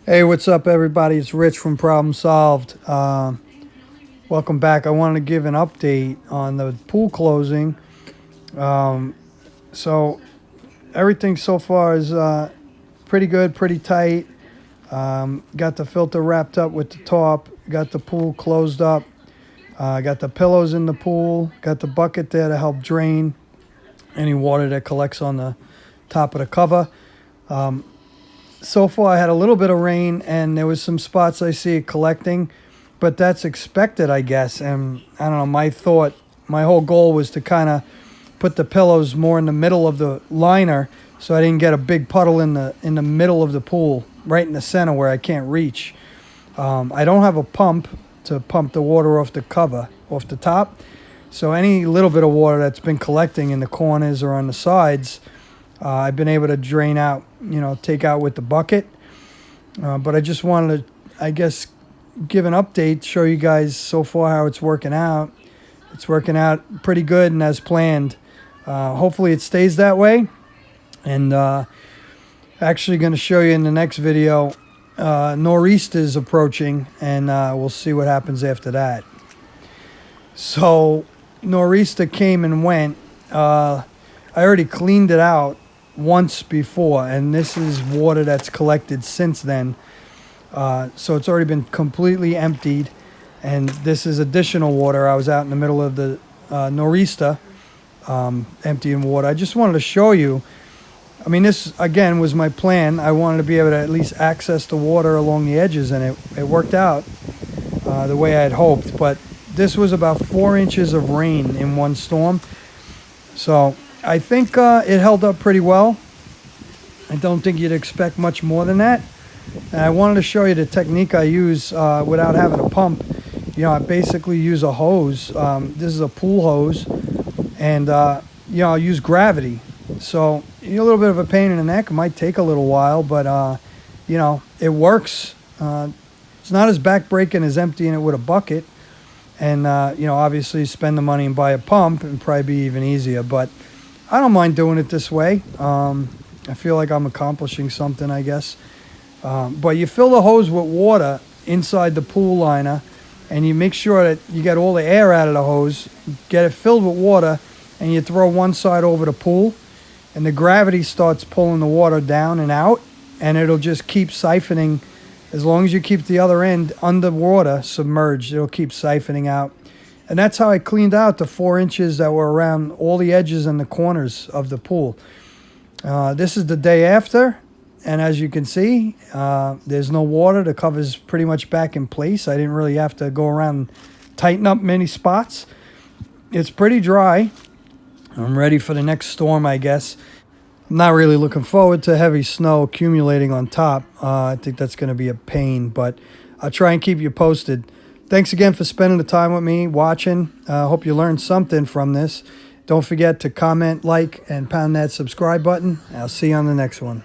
Hey, what's up, everybody? It's Rich from Problem Solved. Welcome back. I wanted to give an update on the pool closing. So everything so far is pretty good, pretty tight. Got the filter wrapped up with the top. Got the pool closed up. Got the pillows in the pool. Got the bucket there to help drain any water that collects on the top of the cover. So far, I had a little bit of rain, and there was some spots I see it collecting, but that's expected, I guess. And I don't know, my whole goal was to kind of put the pillows more in the middle of the liner, so I didn't get a big puddle in the middle of the pool, right in the center where I can't reach. I don't have a pump to pump the water off the cover, off the top, so any little bit of water that's been collecting in the corners or on the sides, I've been able to drain out, take out with the bucket. But I just wanted to, I guess, give an update, show you guys so far how it's working out. It's working out pretty good and as planned. Hopefully it stays that way. And actually going to show you in the next video, nor'easter is approaching, and we'll see what happens after that. So nor'easter came and went. I already cleaned it out once before, and this is water that's collected since then. So it's already been completely emptied, and this is additional water. I was out in the middle of the nor'easter emptying water. I just wanted to show you. I mean, this again was my plan. I wanted to be able to at least access the water along the edges, and it worked out the way I had hoped. But this was about 4 inches of rain in one storm, so I think it held up pretty well. I don't think you'd expect much more than that. And I wanted to show you the technique I use without having a pump. I basically use a hose. This is a pool hose. And, I'll use gravity. So, a little bit of a pain in the neck. It might take a little while, but, it works. It's not as backbreaking as emptying it with a bucket. And, obviously spend the money and buy a pump and probably be even easier. But I don't mind doing it this way. I feel like I'm accomplishing something, I guess. But you fill the hose with water inside the pool liner, and you make sure that you get all the air out of the hose, get it filled with water, and you throw one side over the pool, and the gravity starts pulling the water down and out, and it'll just keep siphoning. As long as you keep the other end underwater, submerged, it'll keep siphoning out. And that's how I cleaned out the 4 inches that were around all the edges and the corners of the pool. This is the day after, and as you can see, there's no water. The cover's pretty much back in place. I didn't really have to go around and tighten up many spots. It's pretty dry. I'm ready for the next storm, I guess. I'm not really looking forward to heavy snow accumulating on top. I think that's going to be a pain, but I'll try and keep you posted. Thanks again for spending the time with me, watching. Hope you learned something from this. Don't forget to comment, like, and pound that subscribe button. I'll see you on the next one.